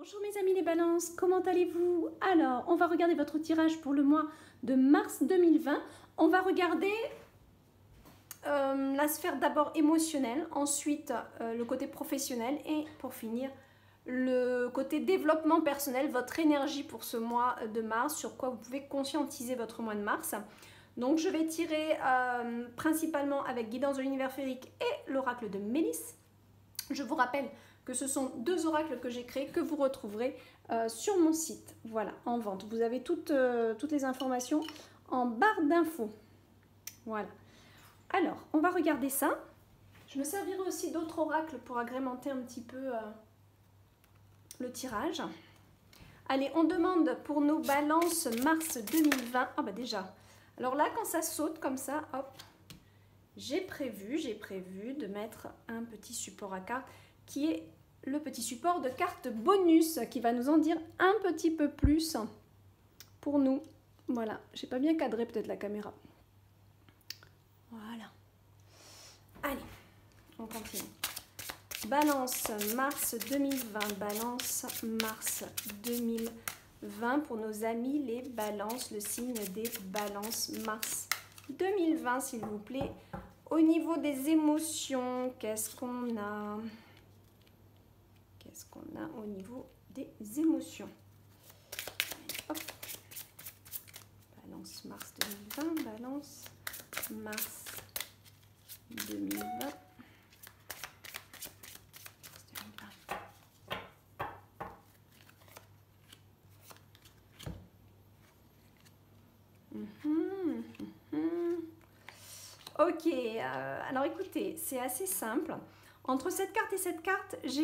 Bonjour mes amis les balances, comment allez-vous? Alors, on va regarder votre tirage pour le mois de mars 2020. On va regarder la sphère d'abord émotionnelle, ensuite le côté professionnel et pour finir le côté développement personnel, votre énergie pour ce mois de mars, sur quoi vous pouvez conscientiser votre mois de mars. Donc je vais tirer principalement avec Guidance de l'univers féerique et l'oracle de Mélisse. Je vous rappelle que ce sont deux oracles que j'ai créés, que vous retrouverez sur mon site, voilà, en vente. Vous avez toutes les informations en barre d'infos. Voilà. Alors, on va regarder ça. Je me servirai aussi d'autres oracles pour agrémenter un petit peu le tirage. Allez, on demande pour nos balances mars 2020. Ah bah déjà, alors là, quand ça saute comme ça, hop, j'ai prévu de mettre un petit support à cartes qui est le petit support de cartes bonus qui va nous en dire un petit peu plus pour nous. Voilà, j'ai pas bien cadré peut-être la caméra. Voilà. Allez, on continue. Balance mars 2020, balance mars 2020 pour nos amis les balances, le signe des balances mars 2020 s'il vous plaît. Au niveau des émotions, qu'est-ce qu'on a? Qu'est-ce qu'on a au niveau des émotions? Hop. Balance mars 2020, balance mars 2020. Ok, alors écoutez, c'est assez simple. Entre cette carte et cette carte, je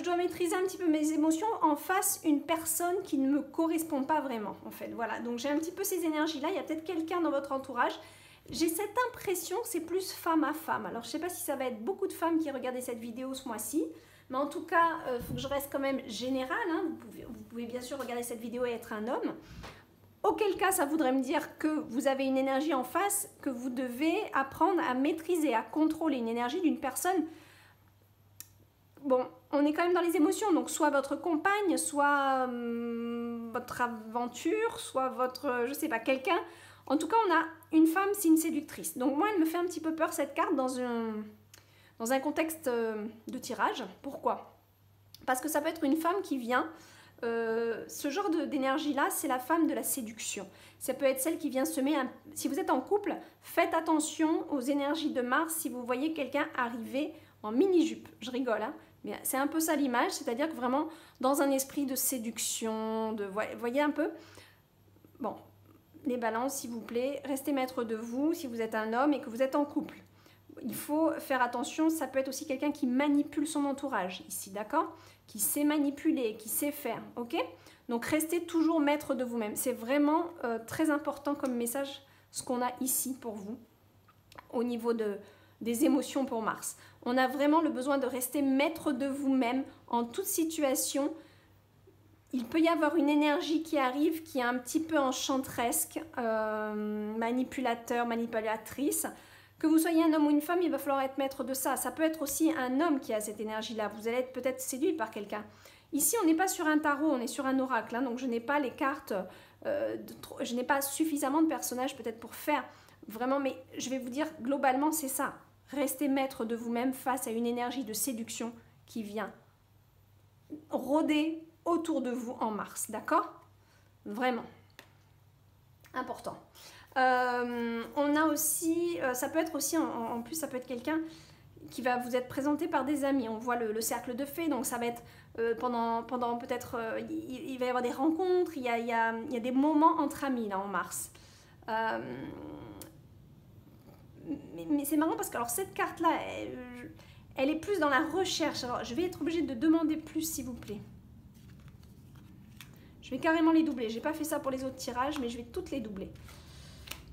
dois maîtriser un petit peu mes émotions en face une personne qui ne me correspond pas vraiment, en fait. Voilà, donc j'ai un petit peu ces énergies-là. Il y a peut-être quelqu'un dans votre entourage. J'ai cette impression que c'est plus femme à femme. Alors, je ne sais pas si ça va être beaucoup de femmes qui regardent cette vidéo ce mois-ci. Mais en tout cas, il faut que je reste quand même générale. Hein. Vous pouvez bien sûr regarder cette vidéo et être un homme. Auquel cas, ça voudrait me dire que vous avez une énergie en face que vous devez apprendre à maîtriser, à contrôler. Une énergie d'une personne. Bon, on est quand même dans les émotions. Donc, soit votre compagne, soit votre aventure, soit votre, je sais pas, quelqu'un. En tout cas, on a une femme, c'est une séductrice. Donc, moi, elle me fait un petit peu peur, cette carte, dans un contexte de tirage. Pourquoi? Parce que ça peut être une femme qui vient... ce genre d'énergie-là, c'est la femme de la séduction. Ça peut être celle qui vient semer... Si vous êtes en couple, faites attention aux énergies de Mars si vous voyez quelqu'un arriver en mini-jupe. Je rigole, hein, mais c'est un peu ça l'image, c'est-à-dire que vraiment dans un esprit de séduction, voyez un peu. Bon, les balances, s'il vous plaît, restez maître de vous si vous êtes un homme et que vous êtes en couple. Il faut faire attention, ça peut être aussi quelqu'un qui manipule son entourage ici, d'accord? Qui sait manipuler, qui sait faire, ok? Donc restez toujours maître de vous-même. C'est vraiment très important comme message ce qu'on a ici pour vous au niveau des émotions pour Mars. On a vraiment le besoin de rester maître de vous-même en toute situation. Il peut y avoir une énergie qui arrive qui est un petit peu enchanteresque, manipulateur, manipulatrice. Que vous soyez un homme ou une femme, il va falloir être maître de ça. Ça peut être aussi un homme qui a cette énergie-là. Vous allez être peut-être séduit par quelqu'un. Ici, on n'est pas sur un tarot, on est sur un oracle. Hein, donc, je n'ai pas les cartes, je n'ai pas suffisamment de personnages peut-être pour faire vraiment. Mais je vais vous dire, globalement, c'est ça. Restez maître de vous-même face à une énergie de séduction qui vient rôder autour de vous en mars. D'accord? Vraiment. Important. On a aussi, ça peut être aussi, en plus ça peut être quelqu'un qui va vous être présenté par des amis. On voit le cercle de fées, donc ça va être pendant peut-être, il va y avoir des rencontres, il y a des moments entre amis là en mars. Mais c'est marrant parce que alors cette carte là, elle est plus dans la recherche. Alors je vais être obligée de demander plus s'il vous plaît. Je vais carrément les doubler. J'ai pas fait ça pour les autres tirages, mais je vais toutes les doubler.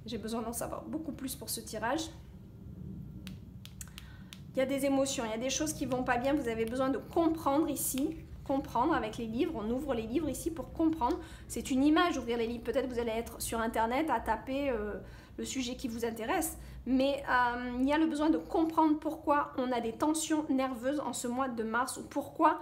J'ai besoin d'en savoir beaucoup plus pour ce tirage. Il y a des émotions, il y a des choses qui ne vont pas bien. Vous avez besoin de comprendre ici. Comprendre avec les livres. On ouvre les livres ici pour comprendre. C'est une image, ouvrir les livres. Peut-être vous allez être sur Internet à taper le sujet qui vous intéresse, mais il y a le besoin de comprendre pourquoi on a des tensions nerveuses en ce mois de mars, ou pourquoi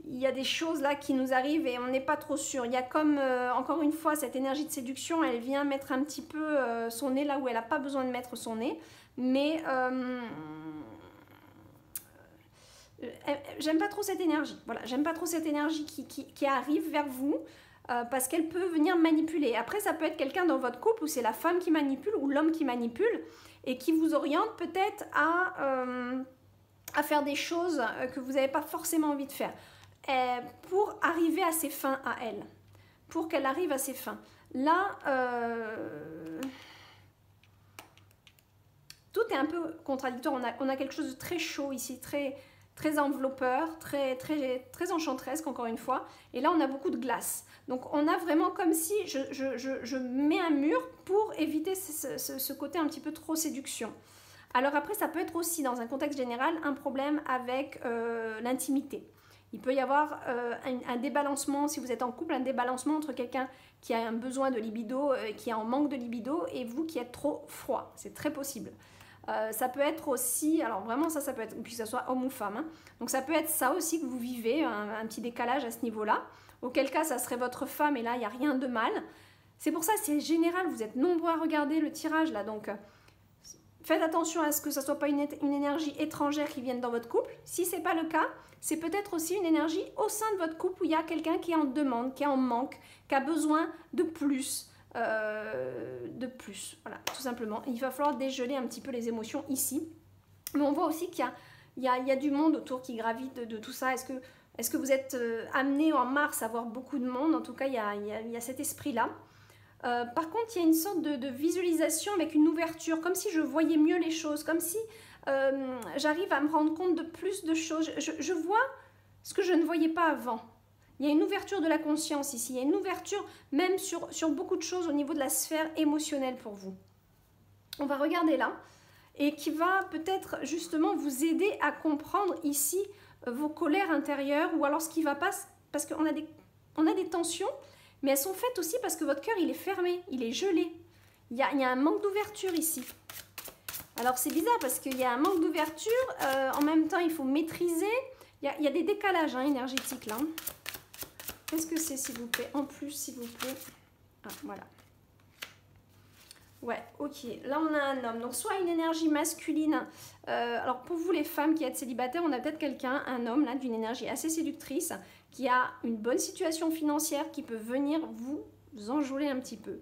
il y a des choses là qui nous arrivent et on n'est pas trop sûr. Il y a comme, encore une fois, cette énergie de séduction, elle vient mettre un petit peu son nez là où elle n'a pas besoin de mettre son nez, mais j'aime pas trop cette énergie. Voilà, j'aime pas trop cette énergie qui arrive vers vous parce qu'elle peut venir manipuler. Après, ça peut être quelqu'un dans votre couple où c'est la femme qui manipule ou l'homme qui manipule et qui vous oriente peut-être à faire des choses que vous n'avez pas forcément envie de faire. Pour arriver à ses fins à elle, pour qu'elle arrive à ses fins. Là, tout est un peu contradictoire. On a quelque chose de très chaud ici, très enveloppeur, très enchanteresque encore une fois. Et là, on a beaucoup de glace. Donc, on a vraiment comme si je mets un mur pour éviter ce côté un petit peu trop séduction. Alors après, ça peut être aussi, dans un contexte général, un problème avec l'intimité. Il peut y avoir un débalancement, si vous êtes en couple, un débalancement entre quelqu'un qui a un besoin de libido, qui est en manque de libido, et vous qui êtes trop froid. C'est très possible. Ça peut être aussi, alors vraiment ça peut être, puis que ce soit homme ou femme, hein. Donc ça peut être ça aussi que vous vivez, un petit décalage à ce niveau-là. Auquel cas, ça serait votre femme, et là, il n'y a rien de mal. C'est pour ça, c'est général, vous êtes nombreux à regarder le tirage, là, donc faites attention à ce que ça ne soit pas une énergie étrangère qui vienne dans votre couple. Si ce n'est pas le cas, c'est peut-être aussi une énergie au sein de votre couple où il y a quelqu'un qui est en demande, qui est en manque, qui a besoin de plus. Voilà, tout simplement. Il va falloir dégeler un petit peu les émotions ici. Mais on voit aussi qu'il y a du monde autour qui gravite de tout ça. Est-ce que vous êtes amené en mars à voir beaucoup de monde? En tout cas, il y a cet esprit-là. Par contre, il y a une sorte de visualisation avec une ouverture, comme si je voyais mieux les choses, comme si j'arrive à me rendre compte de plus de choses. Je vois ce que je ne voyais pas avant. Il y a une ouverture de la conscience ici, il y a une ouverture même sur beaucoup de choses au niveau de la sphère émotionnelle pour vous. On va regarder là, et qui va peut-être justement vous aider à comprendre ici vos colères intérieures, ou alors ce qui ne va pas, parce qu'on a des tensions, mais elles sont faites aussi parce que votre cœur il est fermé, il est gelé. Il y a un manque d'ouverture ici. Alors c'est bizarre parce qu'il y a un manque d'ouverture, en même temps il faut maîtriser. Il y a des décalages énergétiques là. Qu'est-ce que c'est s'il vous plaît? En plus s'il vous plaît. Ah voilà. Ouais, ok. Là on a un homme. Donc soit une énergie masculine. Alors pour vous les femmes qui êtes célibataires, on a peut-être quelqu'un, un homme là d'une énergie assez séductrice, qui a une bonne situation financière, qui peut venir vous enjôler un petit peu.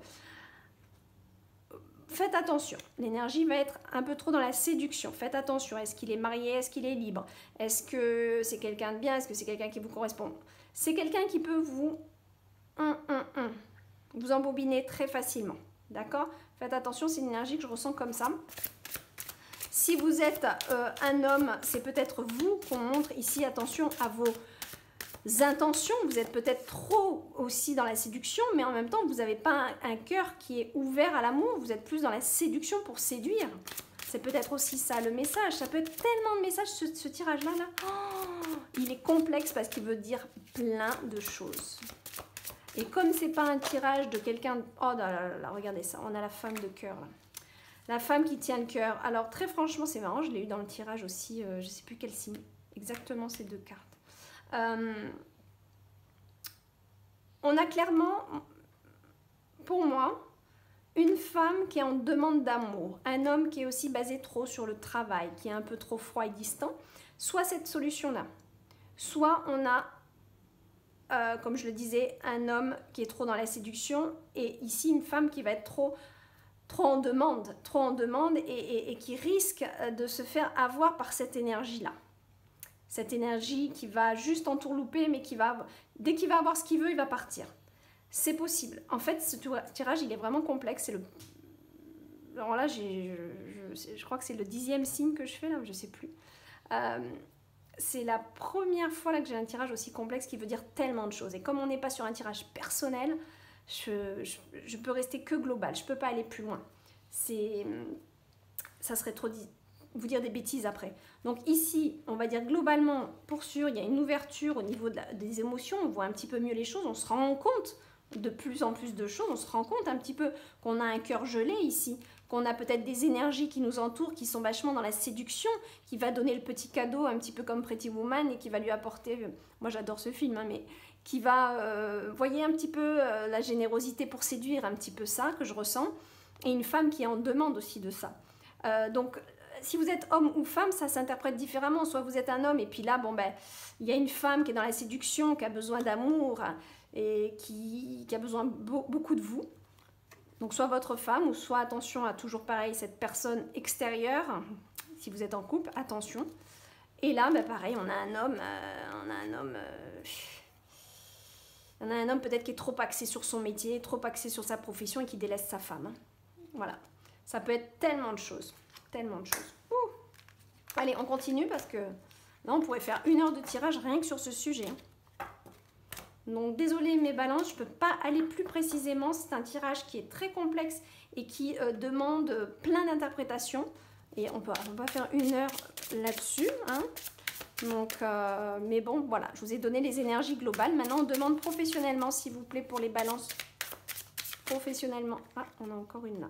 Faites attention, l'énergie va être un peu trop dans la séduction. Faites attention, est-ce qu'il est marié, est-ce qu'il est libre? Est-ce que c'est quelqu'un de bien? Est-ce que c'est quelqu'un qui vous correspond? C'est quelqu'un qui peut vous embobiner très facilement. D'accord? Faites attention, c'est une énergie que je ressens comme ça. Si vous êtes un homme, c'est peut-être vous qu'on montre ici. Attention à vos intentions, vous êtes peut-être trop aussi dans la séduction, mais en même temps vous n'avez pas un cœur qui est ouvert à l'amour, vous êtes plus dans la séduction pour séduire. C'est peut-être aussi ça le message. Ça peut être tellement de messages ce tirage là. Oh, il est complexe parce qu'il veut dire plein de choses. Et comme c'est pas un tirage de quelqu'un, oh là, regardez ça, on a la femme de cœur là. La femme qui tient le cœur. Alors très franchement c'est marrant, je l'ai eu dans le tirage aussi, je sais plus quel signe exactement ces deux cartes. On a clairement, pour moi, une femme qui est en demande d'amour, un homme qui est aussi basé trop sur le travail, qui est un peu trop froid et distant, soit cette solution-là, soit on a, comme je le disais, un homme qui est trop dans la séduction, et ici une femme qui va être trop en demande et qui risque de se faire avoir par cette énergie-là. Cette énergie qui va juste entourlouper, mais qui va, dès qu'il va avoir ce qu'il veut, il va partir. C'est possible. En fait, ce tirage, il est vraiment complexe. Alors là, je crois que c'est le 10e signe que je fais, là, je ne sais plus. C'est la première fois là, que j'ai un tirage aussi complexe qui veut dire tellement de choses. Et comme on n'est pas sur un tirage personnel, je peux rester que global. Je ne peux pas aller plus loin. Ça serait trop vous dire des bêtises après. Donc ici, on va dire globalement, pour sûr, il y a une ouverture au niveau des émotions, on voit un petit peu mieux les choses, on se rend compte de plus en plus de choses. On se rend compte un petit peu qu'on a un cœur gelé ici, qu'on a peut-être des énergies qui nous entourent, qui sont vachement dans la séduction, qui va donner le petit cadeau, un petit peu comme Pretty Woman, et qui va lui apporter, moi j'adore ce film, hein, mais qui va, voyez un petit peu la générosité pour séduire, un petit peu ça que je ressens, et une femme qui en demande aussi de ça. Donc, si vous êtes homme ou femme, ça s'interprète différemment. Soit vous êtes un homme, et puis là, bon ben, il y a une femme qui est dans la séduction, qui a besoin d'amour, et qui a besoin beaucoup de vous. Donc soit votre femme, ou soit attention à toujours pareil, cette personne extérieure, si vous êtes en couple, attention. Et là, ben pareil, on a un homme peut-être qui est trop axé sur son métier, trop axé sur sa profession et qui délaisse sa femme. Voilà, ça peut être tellement de choses, tellement de choses. Ouh. Allez, on continue parce que là, on pourrait faire 1 heure de tirage rien que sur ce sujet. Donc désolé mes balances, je ne peux pas aller plus précisément, c'est un tirage qui est très complexe et qui demande plein d'interprétations et on peut pas faire 1 heure là-dessus, hein. Donc, mais bon voilà, je vous ai donné les énergies globales. Maintenant on demande professionnellement s'il vous plaît pour les balances. Professionnellement, ah on a encore une là.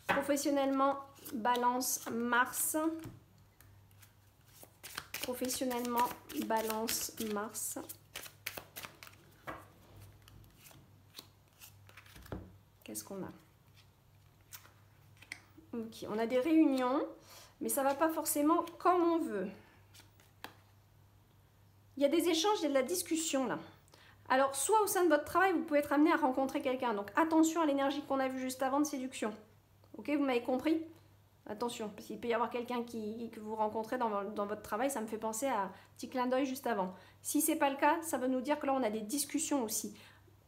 Professionnellement, balance Mars. Professionnellement, balance Mars. Qu'est-ce qu'on a? Ok, on a des réunions, mais ça ne va pas forcément comme on veut. Il y a des échanges, il y a de la discussion là. Alors, soit au sein de votre travail, vous pouvez être amené à rencontrer quelqu'un. Donc, attention à l'énergie qu'on a vue juste avant de séduction. Ok, vous m'avez compris? Attention, parce qu'il peut y avoir quelqu'un que vous rencontrez dans votre travail. Ça me fait penser à un petit clin d'œil juste avant. Si ce n'est pas le cas, ça veut nous dire que là, on a des discussions aussi,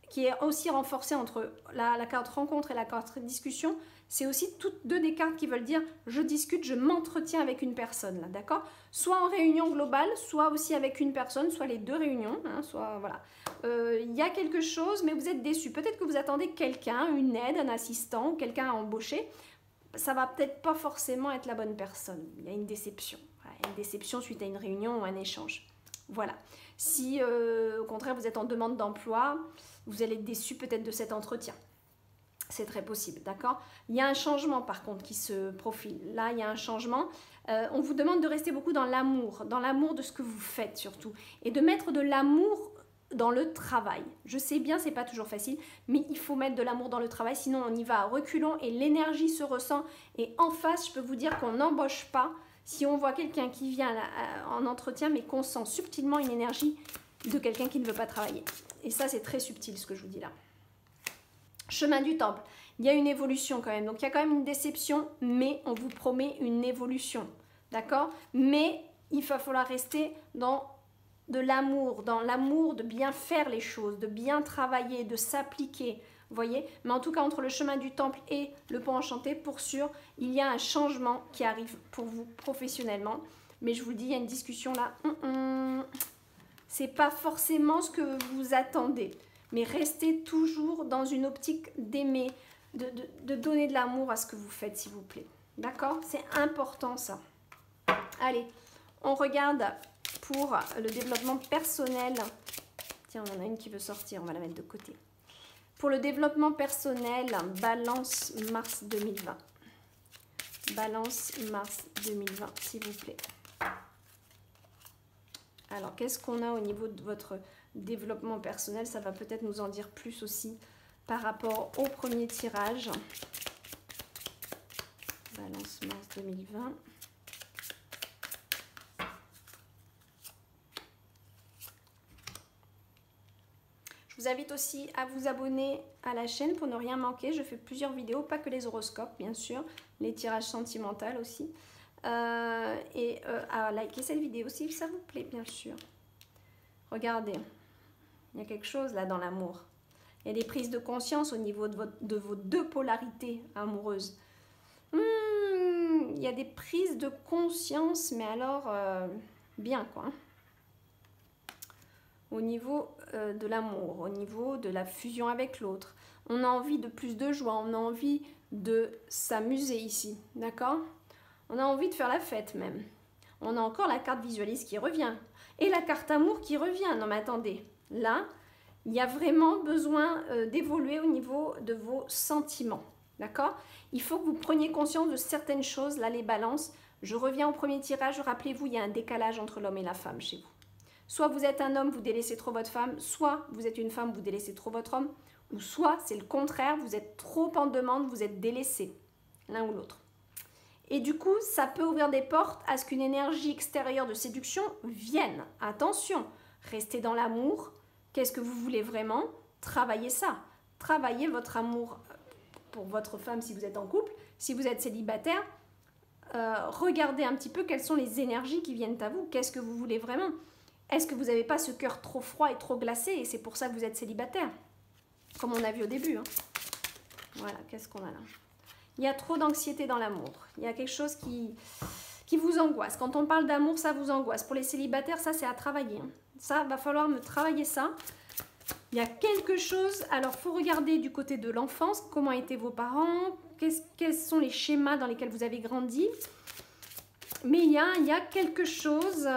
qui est aussi renforcée entre la carte rencontre et la carte discussion. C'est aussi toutes deux des cartes qui veulent dire je discute, je m'entretiens avec une personne, là, d'accord? Soit en réunion globale, soit aussi avec une personne, soit les 2 réunions, hein, soit voilà. Il y a quelque chose, mais vous êtes déçu. Peut-être que vous attendez quelqu'un, une aide, un assistant, quelqu'un à embaucher. Ça va peut-être pas forcément être la bonne personne. Il y a une déception. Voilà, une déception suite à une réunion ou un échange. Voilà. Si au contraire vous êtes en demande d'emploi, vous allez être déçu peut-être de cet entretien. C'est très possible, d'accord? Il y a un changement par contre qui se profile. Là, il y a un changement. On vous demande de rester beaucoup dans l'amour de ce que vous faites surtout. Et de mettre de l'amour dans le travail. Je sais bien, c'est pas toujours facile, mais il faut mettre de l'amour dans le travail, sinon on y va à reculons et l'énergie se ressent. Et en face, je peux vous dire qu'on n'embauche pas si on voit quelqu'un qui vient en entretien, mais qu'on sent subtilement une énergie de quelqu'un qui ne veut pas travailler. Et ça, c'est très subtil ce que je vous dis là. Chemin du temple, il y a une évolution quand même. Donc, il y a quand même une déception, mais on vous promet une évolution. D'accord? Mais il va falloir rester dans de l'amour, dans l'amour de bien faire les choses, de bien travailler, de s'appliquer. Vous voyez? Mais en tout cas, entre le chemin du temple et le pont enchanté, pour sûr, il y a un changement qui arrive pour vous professionnellement. Mais je vous le dis, il y a une discussion là. C'est pas forcément ce que vous attendez. Mais restez toujours dans une optique d'aimer, de donner de l'amour à ce que vous faites, s'il vous plaît. D'accord? C'est important, ça. Allez, on regarde pour le développement personnel. Tiens, on en a une qui veut sortir, on va la mettre de côté. Pour le développement personnel, Balance Mars 2020. Balance Mars 2020, s'il vous plaît. Alors, qu'est-ce qu'on a au niveau de votre développement personnel? Ça va peut-être nous en dire plus aussi par rapport au premier tirage. Balance Mars 2020. Je vous invite aussi à vous abonner à la chaîne pour ne rien manquer. Je fais plusieurs vidéos, pas que les horoscopes, bien sûr, les tirages sentimentaux aussi. Et à liker cette vidéo si ça vous plaît, bien sûr. Regardez, il y a quelque chose là dans l'amour. Il y a des prises de conscience au niveau de vos 2 polarités amoureuses. Il y a des prises de conscience, mais alors, bien quoi. Au niveau de l'amour, au niveau de la fusion avec l'autre. On a envie de plus de joie, on a envie de s'amuser ici, d'accord? On a envie de faire la fête même. On a encore la carte visualiste qui revient. Et la carte amour qui revient. Non mais attendez, là, Il y a vraiment besoin d'évoluer au niveau de vos sentiments. D'accord? Il faut que vous preniez conscience de certaines choses. Là, les balances. Je reviens au premier tirage. Rappelez-vous, il y a un décalage entre l'homme et la femme chez vous. Soit vous êtes un homme, vous délaissez trop votre femme. Soit vous êtes une femme, vous délaissez trop votre homme. Ou soit c'est le contraire, vous êtes trop en demande, vous êtes délaissé. L'un ou l'autre. Et du coup, ça peut ouvrir des portes à ce qu'une énergie extérieure de séduction vienne. Attention, restez dans l'amour. Qu'est-ce que vous voulez vraiment? Travaillez ça. Travaillez votre amour pour votre femme si vous êtes en couple. Si vous êtes célibataire, regardez un petit peu quelles sont les énergies qui viennent à vous. Qu'est-ce que vous voulez vraiment? Est-ce que vous n'avez pas ce cœur trop froid et trop glacé et c'est pour ça que vous êtes célibataire? Comme on a vu au début. Hein. Voilà, qu'est-ce qu'on a là? Il y a trop d'anxiété dans l'amour. Il y a quelque chose qui vous angoisse. Quand on parle d'amour, ça vous angoisse. Pour les célibataires, ça, c'est à travailler. Hein. Ça, va falloir me travailler ça. Il y a quelque chose, alors il faut regarder du côté de l'enfance, comment étaient vos parents, quels sont les schémas dans lesquels vous avez grandi. Mais il y a quelque chose,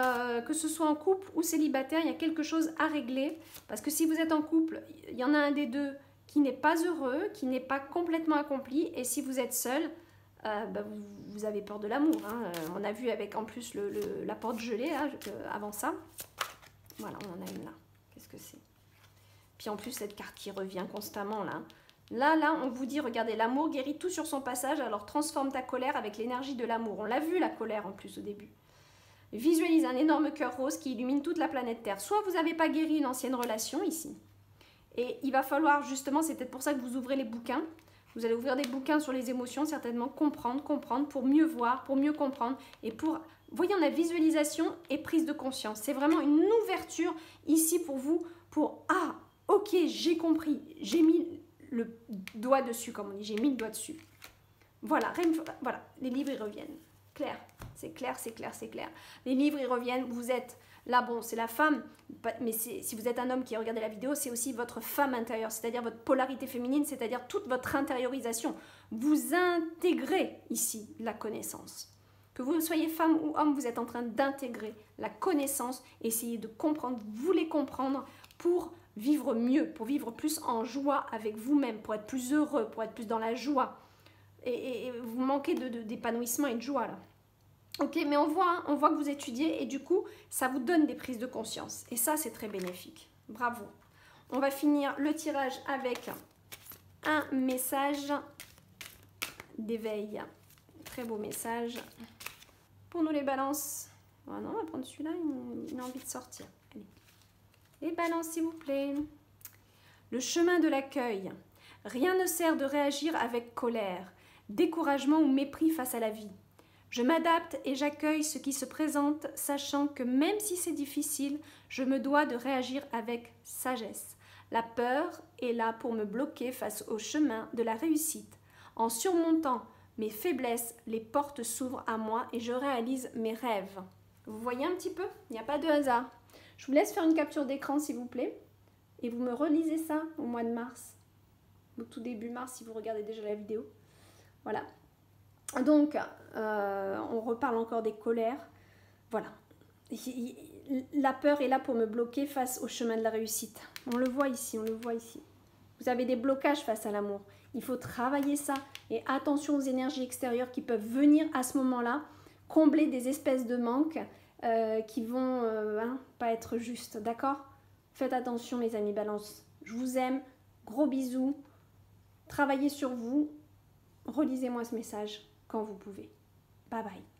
que ce soit en couple ou célibataire, il y a quelque chose à régler. Parce que si vous êtes en couple, il y en a un des deux qui n'est pas heureux, qui n'est pas complètement accompli. Et si vous êtes seul, vous avez peur de l'amour. Hein. On a vu avec en plus la porte gelée là, avant ça. Voilà, on en a une là. Qu'est-ce que c'est? Puis en plus, cette carte qui revient constamment là. Là, on vous dit, regardez, l'amour guérit tout sur son passage, alors transforme ta colère avec l'énergie de l'amour. On l'a vu, la colère, en plus, au début. Visualise un énorme cœur rose qui illumine toute la planète Terre. Soit vous n'avez pas guéri une ancienne relation, ici. Et il va falloir, justement, c'est peut-être pour ça que vous ouvrez les bouquins. Vous allez ouvrir des bouquins sur les émotions, certainement comprendre, pour mieux voir, pour mieux comprendre. Et pour, vous voyez, on a visualisation et prise de conscience. C'est vraiment une ouverture, ici, pour vous, pour, ah, ok, j'ai compris, j'ai mis le doigt dessus, comme on dit, j'ai mis le doigt dessus. Voilà, voilà, les livres, ils reviennent. Clair, c'est clair, c'est clair, c'est clair. Les livres, ils reviennent, vous êtes, là, bon, c'est la femme, mais si vous êtes un homme qui a regardé la vidéo, c'est aussi votre femme intérieure, c'est-à-dire votre polarité féminine, c'est-à-dire toute votre intériorisation. Vous intégrez ici la connaissance. Que vous soyez femme ou homme, vous êtes en train d'intégrer la connaissance, essayez de comprendre, vous voulez comprendre pour vivre mieux, pour vivre plus en joie avec vous-même, pour être plus heureux, pour être plus dans la joie. Et vous manquez d'épanouissement et de joie là. Ok, mais on voit que vous étudiez et du coup, ça vous donne des prises de conscience. Et ça, c'est très bénéfique. Bravo. On va finir le tirage avec un message d'éveil. Très beau message. Pour nous les balances. Oh non, on va prendre celui-là, il a envie de sortir. Allez. Les balances, s'il vous plaît. Le chemin de l'accueil. Rien ne sert de réagir avec colère, découragement ou mépris face à la vie. Je m'adapte et j'accueille ce qui se présente, sachant que même si c'est difficile, je me dois de réagir avec sagesse. La peur est là pour me bloquer face au chemin de la réussite. En surmontant mes faiblesses, les portes s'ouvrent à moi et je réalise mes rêves. Vous voyez un petit peu? Il n'y a pas de hasard. Je vous laisse faire une capture d'écran, s'il vous plaît. Et vous me relisez ça au mois de mars. Au tout début mars, si vous regardez déjà la vidéo. Voilà. Donc, on reparle encore des colères. Voilà. La peur est là pour me bloquer face au chemin de la réussite. On le voit ici, on le voit ici. Vous avez des blocages face à l'amour. Il faut travailler ça. Et attention aux énergies extérieures qui peuvent venir à ce moment-là, combler des espèces de manques qui vont pas être justes. D'accord? Faites attention, mes amis Balance. Je vous aime. Gros bisous. Travaillez sur vous. Relisez-moi ce message quand vous pouvez. Bye bye.